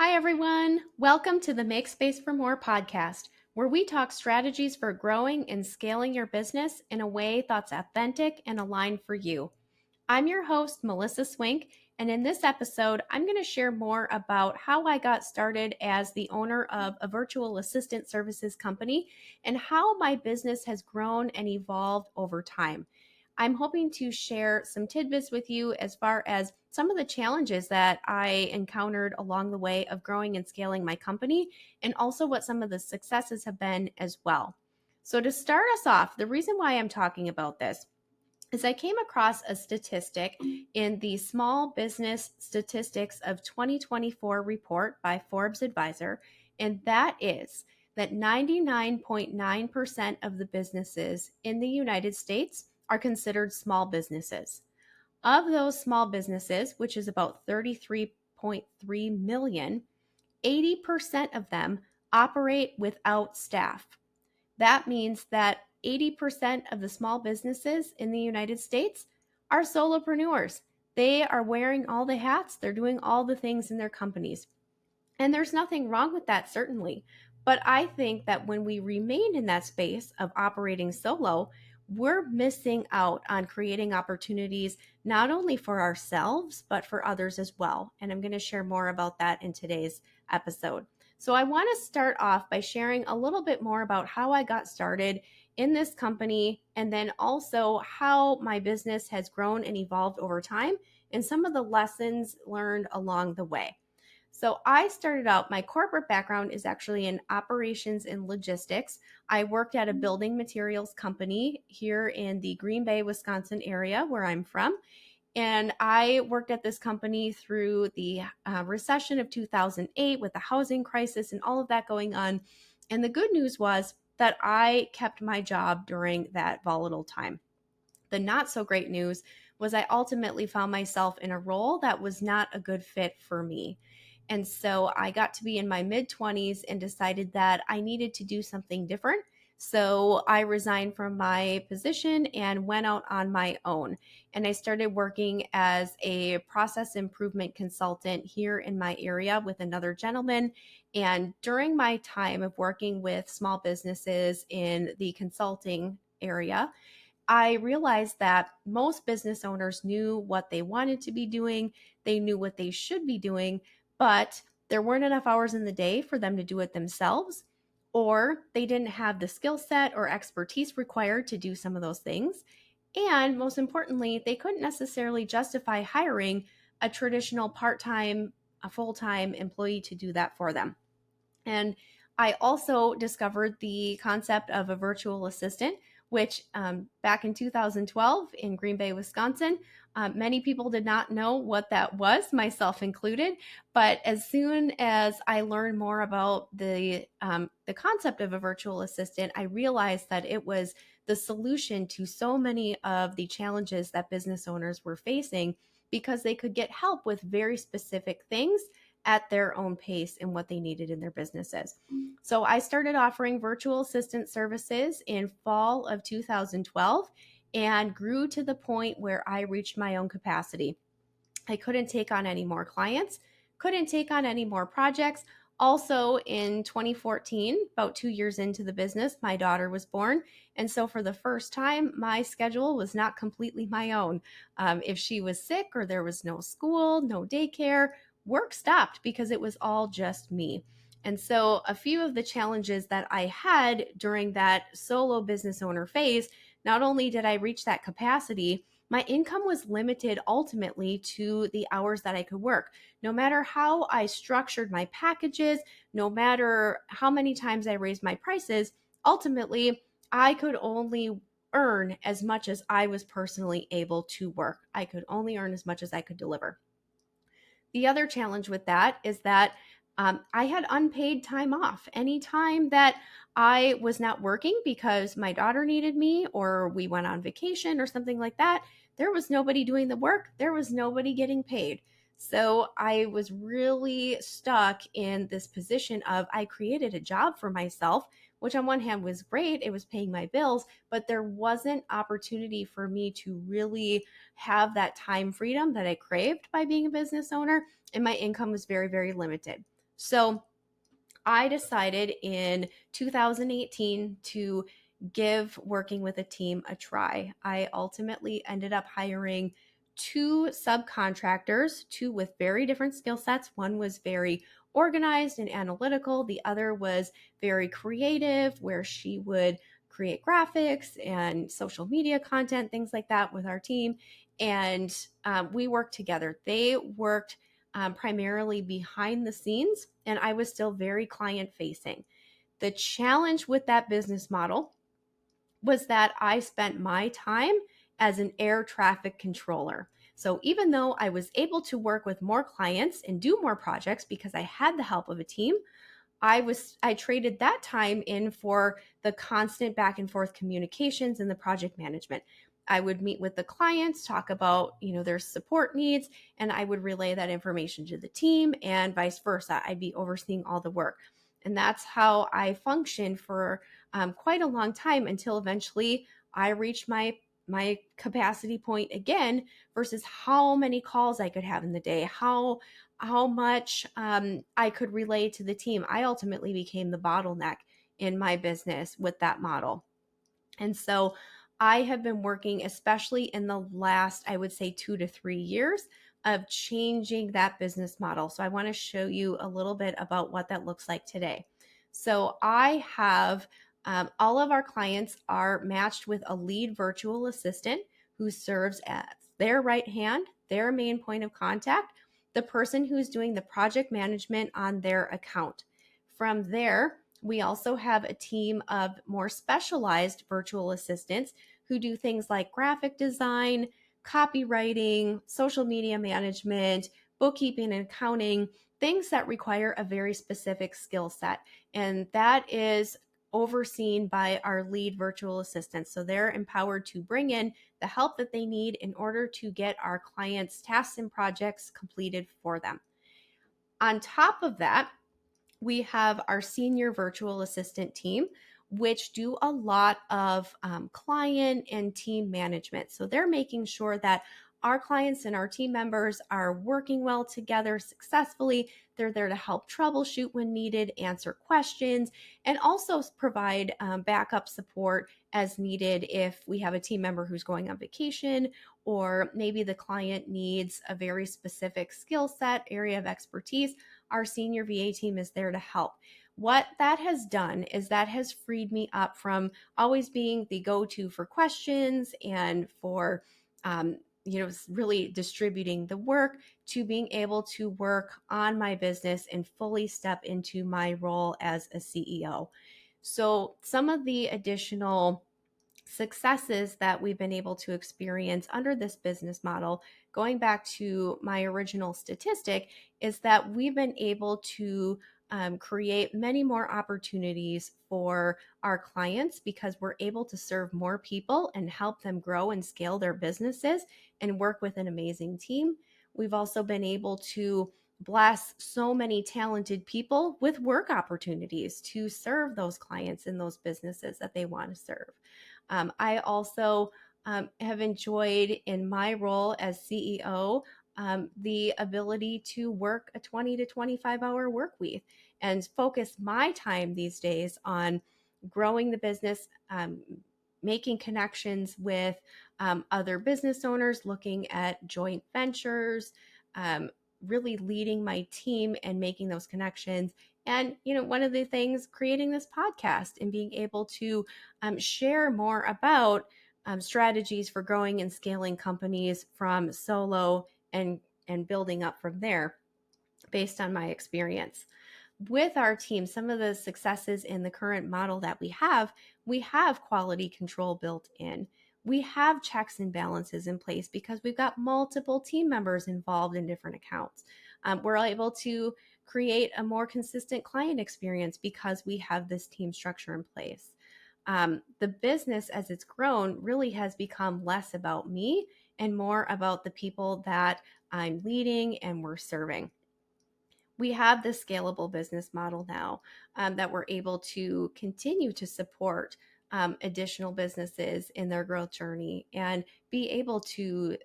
Hi, everyone. Welcome to the Make Space for More podcast, where we talk strategies for growing and scaling your business in a way that's authentic and aligned for you. I'm your host, Melissa Swink, and in this episode, I'm going to share more about how I got started as the owner of a virtual assistant services company and how my business has grown and evolved over time. I'm hoping to share some tidbits with you as far as some of the challenges that I encountered along the way of growing and scaling my company, and also what some of the successes have been as well. So, to start us off, the reason why I'm talking about this is I came across a statistic in the Small Business Statistics of 2024 report by Forbes Advisor, and that is that 99.9% of the businesses in the United States are considered small businesses. Of those small businesses, which is about 33.3 million, 80% of them operate without staff. That means that 80% of the small businesses in the United States are solopreneurs. They are wearing all the hats, they're doing all the things in their companies. And there's nothing wrong with that, certainly. But I think that when we remain in that space of operating solo, we're missing out on creating opportunities not only for ourselves, but for others as well. And I'm going to share more about that in today's episode. So I want to start off by sharing a little bit more about how I got started in this company, and then also how my business has grown and evolved over time, and some of the lessons learned along the way. So I started out, my corporate background is actually in operations and logistics. I worked at a building materials company here in the Green Bay, Wisconsin area where I'm from. And I worked at this company through the recession of 2008 with the housing crisis and all of that going on. And the good news was that I kept my job during that volatile time. The not so great news was I ultimately found myself in a role that was not a good fit for me. And so I got to be in my mid-20s and decided that I needed to do something different. So I resigned from my position and went out on my own. And I started working as a process improvement consultant here in my area with another gentleman. And during my time of working with small businesses in the consulting area, I realized that most business owners knew what they wanted to be doing. They knew what they should be doing, but there weren't enough hours in the day for them to do it themselves, or they didn't have the skill set or expertise required to do some of those things. And most importantly, they couldn't necessarily justify hiring a traditional part-time, a full-time employee to do that for them. And I also discovered the concept of a virtual assistant, which back in 2012 in Green Bay, Wisconsin, many people did not know what that was, myself included. But as soon as I learned more about the concept of a virtual assistant, I realized that it was the solution to so many of the challenges that business owners were facing, because they could get help with very specific things at their own pace and what they needed in their businesses. So I started offering virtual assistant services in fall of 2012 and grew to the point where I reached my own capacity. I couldn't take on any more clients, couldn't take on any more projects. Also in 2014, about 2 years into the business, my daughter was born. And so for the first time, my schedule was not completely my own. If she was sick or there was no school, no daycare, work stopped because it was all just me. And so a few of the challenges that I had during that solo business owner phase, not only did I reach that capacity, my income was limited ultimately to the hours that I could work. No matter how I structured my packages, no matter how many times I raised my prices, ultimately I could only earn as much as I was personally able to work. I could only earn as much as I could deliver. The other challenge with that is that I had unpaid time off. Any time that I was not working because my daughter needed me or we went on vacation or something like that, there was nobody doing the work. There was nobody getting paid. So I was really stuck in this position of I created a job for myself, which on one hand was great. It was paying my bills, but there wasn't opportunity for me to really have that time freedom that I craved by being a business owner. And my income was very, very limited. So I decided in 2018 to give working with a team a try. I ultimately ended up hiring two subcontractors, two with very different skill sets. One was very organized and analytical, the other was very creative, where she would create graphics and social media content, things like that with our team. And we worked together. They worked primarily behind the scenes, and I was still very client facing. The challenge with that business model was that I spent my time as an air traffic controller. So even though I was able to work with more clients and do more projects because I had the help of a team, I traded that time in for the constant back and forth communications and the project management. I would meet with the clients, talk about, their support needs, and I would relay that information to the team and vice versa. I'd be overseeing all the work. And that's how I functioned for quite a long time until eventually I reached my capacity point again versus how many calls I could have in the day, how much I could relay to the team. I ultimately became the bottleneck in my business with that model. And so I have been working, especially in the last, I would say 2 to 3 years, of changing that business model. So I want to show you a little bit about what that looks like today. So I have all of our clients are matched with a lead virtual assistant who serves as their right hand, their main point of contact, the person who's doing the project management on their account. From there, we also have a team of more specialized virtual assistants who do things like graphic design, copywriting, social media management, bookkeeping and accounting, things that require a very specific skill set. And that is overseen by our lead virtual assistants. So they're empowered to bring in the help that they need in order to get our clients' tasks and projects completed for them. On top of that, we have our senior virtual assistant team, which do a lot of client and team management. So they're making sure that our clients and our team members are working well together successfully. They're there to help troubleshoot when needed, answer questions, and also provide backup support as needed if we have a team member who's going on vacation, or maybe the client needs a very specific skill set, area of expertise. Our senior VA team is there to help. What that has done is that has freed me up from always being the go-to for questions and for, really distributing the work, to being able to work on my business and fully step into my role as a CEO. So some of the additional successes that we've been able to experience under this business model, going back to my original statistic, is that we've been able to create many more opportunities for our clients because we're able to serve more people and help them grow and scale their businesses and work with an amazing team. We've also been able to bless so many talented people with work opportunities to serve those clients in those businesses that they want to serve. I also have enjoyed in my role as CEO the ability to work a 20 to 25-hour work week and focus my time these days on growing the business, making connections with other business owners, looking at joint ventures, really leading my team and making those connections. And, one of the things, creating this podcast and being able to share more about strategies for growing and scaling companies from solo and building up from there based on my experience. With our team, some of the successes in the current model that we have quality control built in. We have checks and balances in place because we've got multiple team members involved in different accounts. We're able to create a more consistent client experience because we have this team structure in place. The business, as it's grown, really has become less about me and more about the people that I'm leading and we're serving. We have this scalable business model now that we're able to continue to support additional businesses in their growth journey and be able to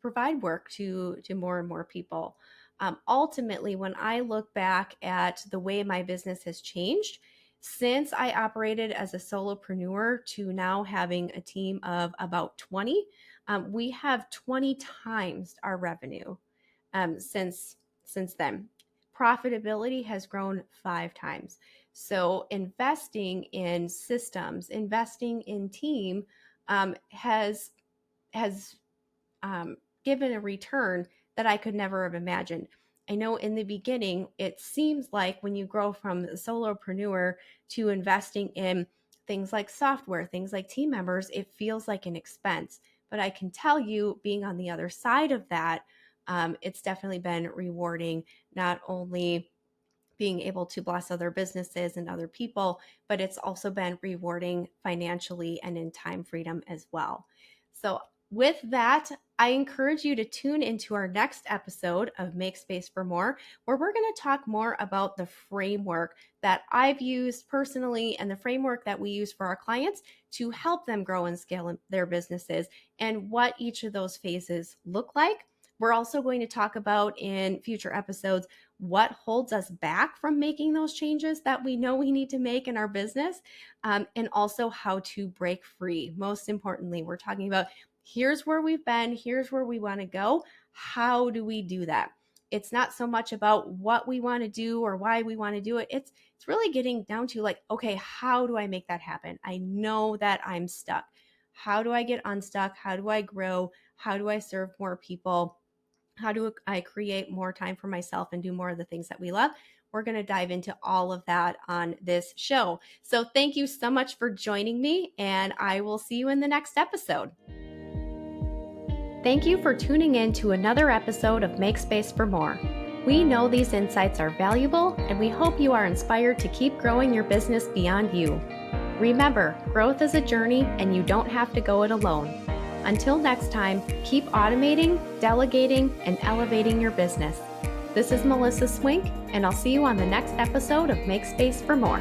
provide work to more and more people. Ultimately, when I look back at the way my business has changed, since I operated as a solopreneur to now having a team of about 20, we have 20 times our revenue since then. Profitability has grown 5 times. So investing in systems, investing in team has given a return that I could never have imagined. I know in the beginning, it seems like when you grow from a solopreneur to investing in things like software, things like team members, it feels like an expense. But I can tell you, being on the other side of that, it's definitely been rewarding, not only being able to bless other businesses and other people, but it's also been rewarding financially and in time freedom as well. So, with that, I encourage you to tune into our next episode of Make Space for More, where we're going to talk more about the framework that I've used personally and the framework that we use for our clients to help them grow and scale their businesses and what each of those phases look like. We're also going to talk about in future episodes what holds us back from making those changes that we know we need to make in our business, and also how to break free. Most importantly, we're talking about here's where we've been, here's where we want to go. How do we do that? It's not so much about what we want to do or why we want to do it. It's really getting down to like, okay, how do I make that happen? I know that I'm stuck. How do I get unstuck? How do I grow? How do I serve more people? How do I create more time for myself and do more of the things that we love? We're going to dive into all of that on this show. So thank you so much for joining me, and I will see you in the next episode. Thank you for tuning in to another episode of Make Space for More. We know these insights are valuable, and we hope you are inspired to keep growing your business beyond you. Remember, growth is a journey, and you don't have to go it alone. Until next time, keep automating, delegating, and elevating your business. This is Melissa Swink, and I'll see you on the next episode of Make Space for More.